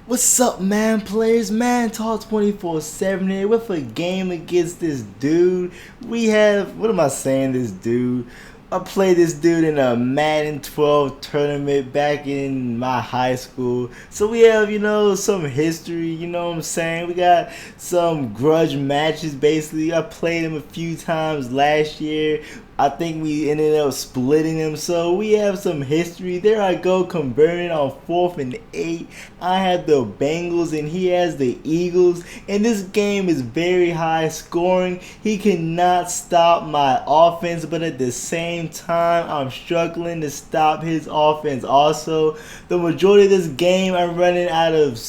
What's up, man? Players, man. Talk 24/7 here with a game against this dude. We have, what am I saying? This dude. I played this dude in a Madden 12 tournament back in my high school. So we have, some history, you know what I'm saying? We got some grudge matches basically. I played him a few times last year. I think we ended up splitting them, so we have some history. There I go, converting on 4th and 8. I have the Bengals and he has the Eagles, and this game is very high scoring. He cannot stop my offense, but at the same time, I'm struggling to stop his offense also. The majority of this game, I'm running out of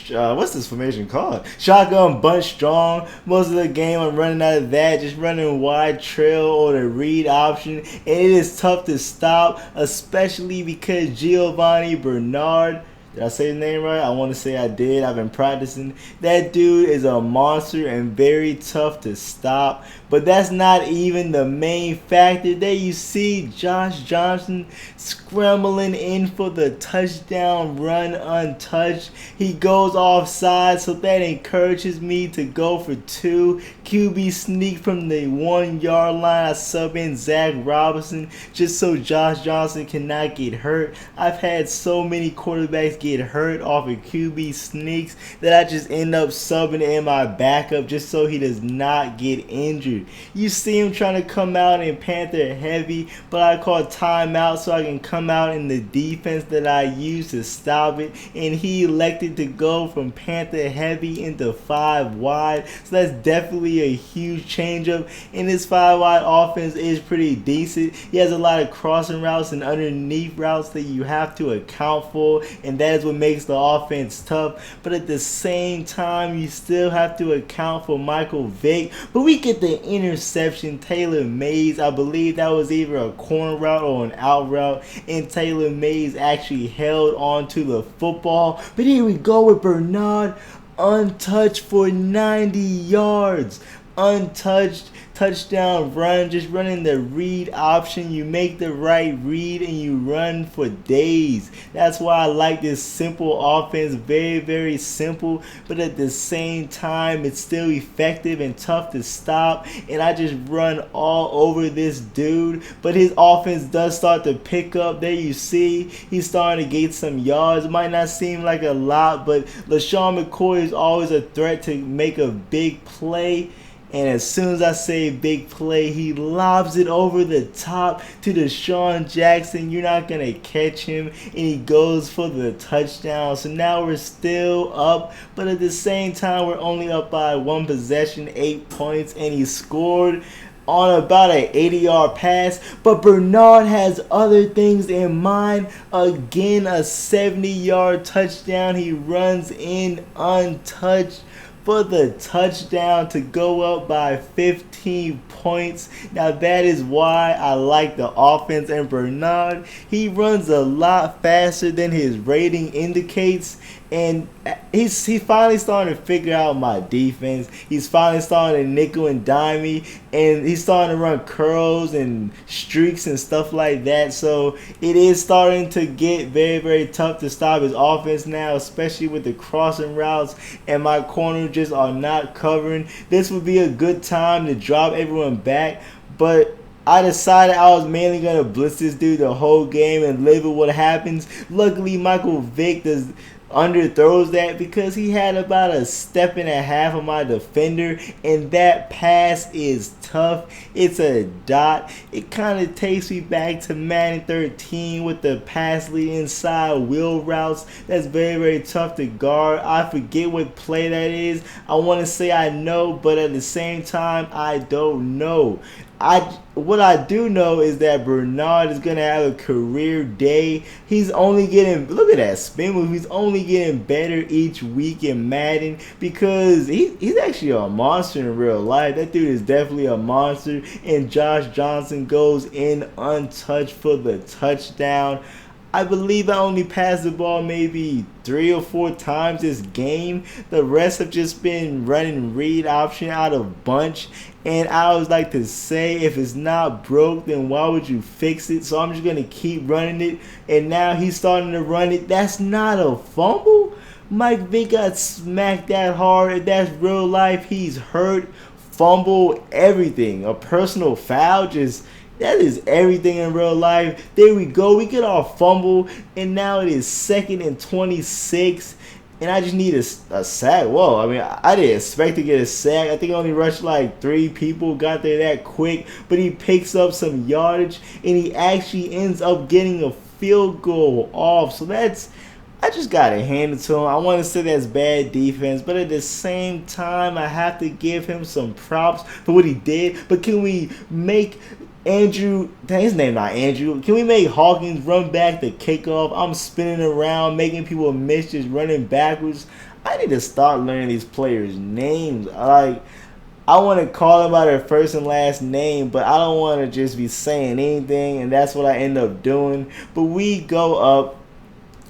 what's this formation called? Shotgun bunch strong. Most of the game I'm running out of that, just running wide trail or the read option, and it is tough to stop, especially because Giovanni Bernard. Did I say his name right? I want to say I did. I've been practicing. That dude is a monster and very tough to stop. But that's not even the main factor. There you see Josh Johnson scrambling in for the touchdown run untouched. He goes offside, so that encourages me to go for 2. QB sneak from the 1 yard line. I sub in Zach Robinson just so Josh Johnson cannot get hurt. I've had so many quarterbacks get hurt off of QB sneaks that I just end up subbing in my backup just so he does not get injured. You see him trying to come out in Panther heavy, but I call timeout so I can come out in the defense that I use to stop it, and he elected to go from Panther heavy into 5 wide, so that's definitely a huge changeup, and his 5 wide offense is pretty decent. He has a lot of crossing routes and underneath routes that you have to account for, and that is what makes the offense tough. But at the same time, you still have to account for Michael Vick. But we get the interception. Taylor Mays, I believe that was either a corner route or an out route, and Taylor Mays actually held on to the football. But here we go with Bernard, untouched for 90 yards. Untouched touchdown run, just running the read option. You make the right read and you run for days. That's why I like this simple offense. Very, very simple, but at the same time, it's still effective and tough to stop. And I just run all over this dude, but his offense does start to pick up. There you see, he's starting to get some yards. It might not seem like a lot, but LaShawn McCoy is always a threat to make a big play. And as soon as I say big play, he lobs it over the top to Deshaun Jackson. You're not going to catch him. And he goes for the touchdown. So now we're still up. But at the same time, we're only up by 1 possession, 8 points. And he scored on about an 80-yard pass. But Bernard has other things in mind. Again, a 70-yard touchdown. He runs in untouched for the touchdown to go up by 15 points. Now that is why I like the offense. And Bernard, he runs a lot faster than his rating indicates, and he's finally starting to figure out my defense. He's finally starting to nickel and dime me, and he's starting to run curls and streaks and stuff like that. So it is starting to get very, very tough to stop his offense now, especially with the crossing routes, and my corners just are not covering. This would be a good time to drop everyone back, but I decided I was mainly going to blitz this dude the whole game and live with what happens. Luckily, Michael Vick underthrows that because he had about a step and a half of my defender, and that pass is tough. It's a dot. It kind of takes me back to Madden 13 with the pass lead inside wheel routes. That's very, very tough to guard. I forget what play that is. I want to say I know, but at the same time, I don't know. What I do know is that Bernard is going to have a career day. He's only getting, look at that spin move, he's only getting better each week in Madden because he's actually a monster in real life. That dude is definitely a monster. And Josh Johnson goes in untouched for the touchdown. I believe I only passed the ball maybe 3 or 4 times this game. The rest have just been running read option out of bunch. And I always like to say, if it's not broke, then why would you fix it? So I'm just going to keep running it. And now he's starting to run it. That's not a fumble. Mike Vick got smacked that hard. If that's real life, he's hurt, fumble, everything. A personal foul, just that is everything in real life. There we go. We get our fumble, and now it is 2nd and 26. And I just need a sack. Whoa, I mean, I didn't expect to get a sack. I think I only rushed like 3 people, got there that quick. But he picks up some yardage, and he actually ends up getting a field goal off. So I just got to hand it to him. I want to say that's bad defense, but at the same time, I have to give him some props for what he did. But can we make his name not Andrew. Can we make Hawkins run back the kickoff? I'm spinning around, making people miss, just running backwards. I need to start learning these players' names. Like, I want to call them by their first and last name, but I don't want to just be saying anything, and that's what I end up doing. But we go up.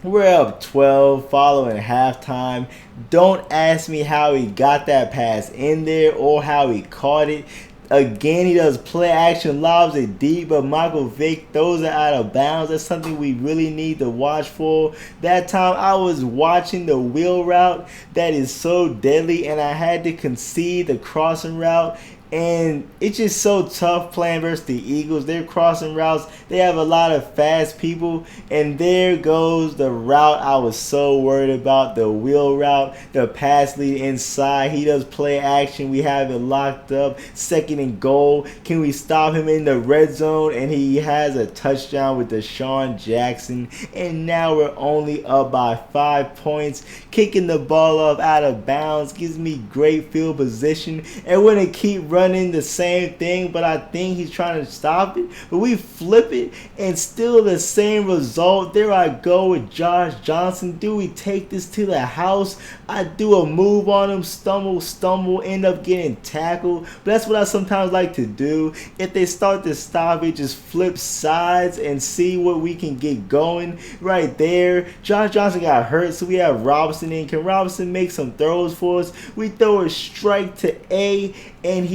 We're up 12 following halftime. Don't ask me how he got that pass in there or how he caught it. Again, he does play action, lobs it deep, but Michael Vick throws it out of bounds. That's something we really need to watch for. That time I was watching the wheel route that is so deadly, and I had to concede the crossing route. And it's just so tough playing versus the Eagles. They're crossing routes. They have a lot of fast people. And there goes the route I was so worried about. The wheel route. The pass lead inside. He does play action. We have it locked up. 2nd and goal. Can we stop him in the red zone? And he has a touchdown with Deshaun Jackson. And now we're only up by 5 points. Kicking the ball up out of bounds. Gives me great field position. And we're going to keep running the same thing, but I think he's trying to stop it. But we flip it, and still the same result. There I go with Josh Johnson. Do we take this to the house? I do a move on him, stumble, end up getting tackled. But that's what I sometimes like to do. If they start to stop it, just flip sides and see what we can get going. Right there, Josh Johnson got hurt, so we have Robinson in. Can Robinson make some throws for us? We throw a strike to A, and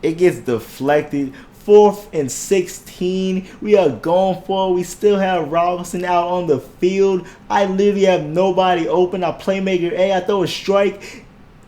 it gets deflected. 4th and 16. We are going for it. We still have Robinson out on the field. I literally have nobody open. I playmaker A. I throw a strike,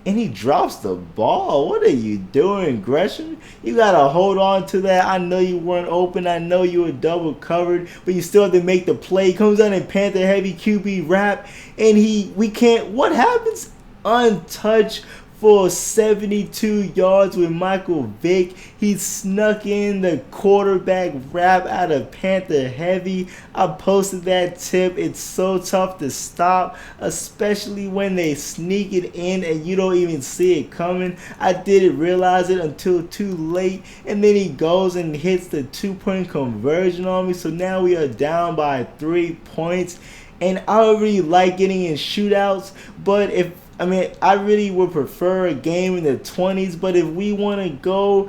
and he drops the ball. What are you doing, Gresham? You got to hold on to that. I know you weren't open. I know you were double covered, but you still have to make the play. Comes out in Panther heavy QB wrap, and we can't. What happens? Untouched for 72 yards with Michael Vick. He snuck in the quarterback wrap out of Panther heavy. I posted that tip. It's so tough to stop, especially when they sneak it in and you don't even see it coming. I didn't realize it until too late, and then he goes and hits the 2-point conversion on me. So now we are down by 3 points, and I don't really like getting in shootouts, but I really would prefer a game in the 20s, but if we want to go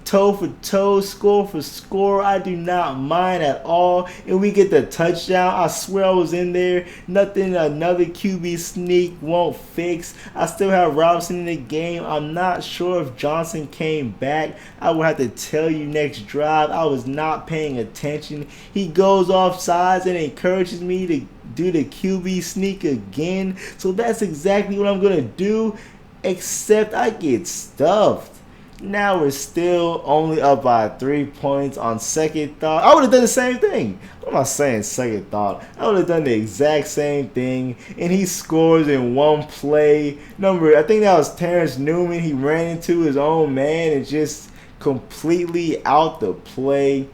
toe for toe, score for score, I do not mind at all. And we get the touchdown. I swear I was in there. Nothing another QB sneak won't fix. I still have Robinson in the game. I'm not sure if Johnson came back. I will have to tell you next drive. I was not paying attention. He goes off sides and encourages me to do the QB sneak again. So that's exactly what I'm going to do, except I get stuffed. Now we're still only up by 3 points on second thought. I would have done the same thing. What am I saying, second thought? I would have done the exact same thing. And he scores in one play. I think that was Terrence Newman. He ran into his own man and just completely out the play.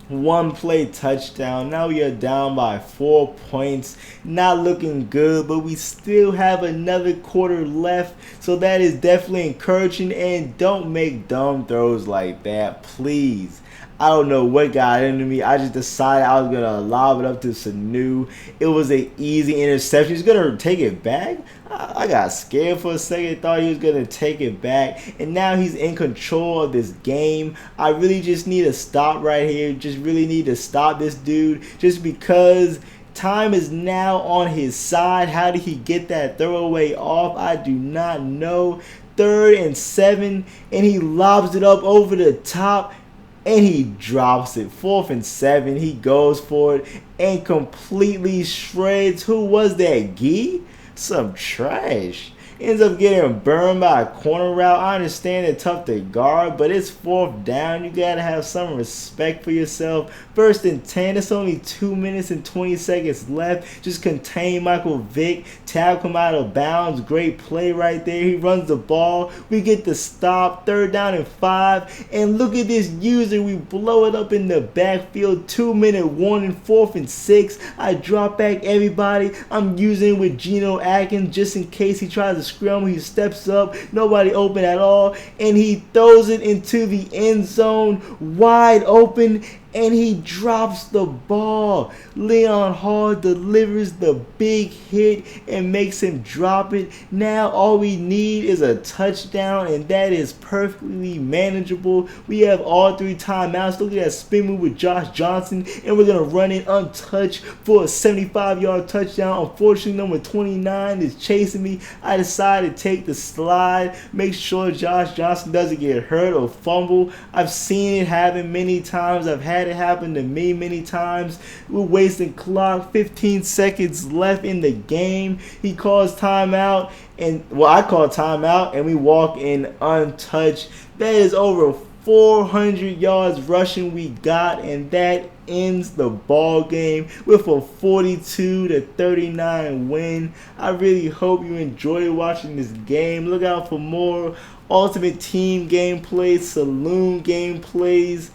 1 play touchdown. Now we are down by 4 points. Not looking good, but we still have another quarter left. So that is definitely encouraging. And don't make dumb throws like that, please. I don't know what got into me. I just decided I was going to lob it up to Sanu. It was an easy interception. He's going to take it back. I got scared for a second. Thought he was going to take it back. And now he's in control of this game. I really just need to stop right here. Just really need to stop this dude. Just because time is now on his side. How did he get that throwaway off? I do not know. 3rd and 7. And he lobs it up over the top. And he drops it. 4th and 7. He goes for it and completely shreds. Who was that? Gee? Some trash. Ends up getting burned by a corner route. I understand it's tough to guard, but it's 4th down. You gotta have some respect for yourself. 1st and 10. It's only 2 minutes and 20 seconds left. Just contain Michael Vick. Tackle him out of bounds. Great play right there. He runs the ball. We get the stop. 3rd down and 5. And look at this user. We blow it up in the backfield. 2-minute warning. 4th and 6. I drop back everybody. I'm using with Geno Atkins just in case he tries to scramble. He steps up, nobody open at all, and he throws it into the end zone wide open, and he drops the ball. Leon Hall delivers the big hit and makes him drop it. Now all we need is a touchdown, and that is perfectly manageable. We have all 3 timeouts. Look at that spin move with Josh Johnson, and we're going to run it untouched for a 75-yard touchdown. Unfortunately, number 29 is chasing me. I decided to take the slide, make sure Josh Johnson doesn't get hurt or fumble. I've seen it happen many times. I've had it happen to me many times. We're wasting clock. 15 seconds left in the game. He calls timeout, and I call timeout, and we walk in untouched. That is over 400 yards rushing we got, and that ends the ball game with a 42-39 win. I really hope you enjoyed watching this game. Look out for more Ultimate Team gameplays, Saloon gameplays,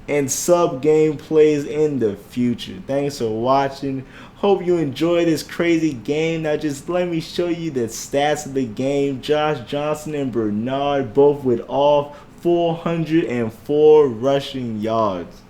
and sub gameplays in the future. Thanks for watching. Hope you enjoy this crazy game. Now just let me show you the stats of the game. Josh Johnson and Bernard both with all 404 rushing yards.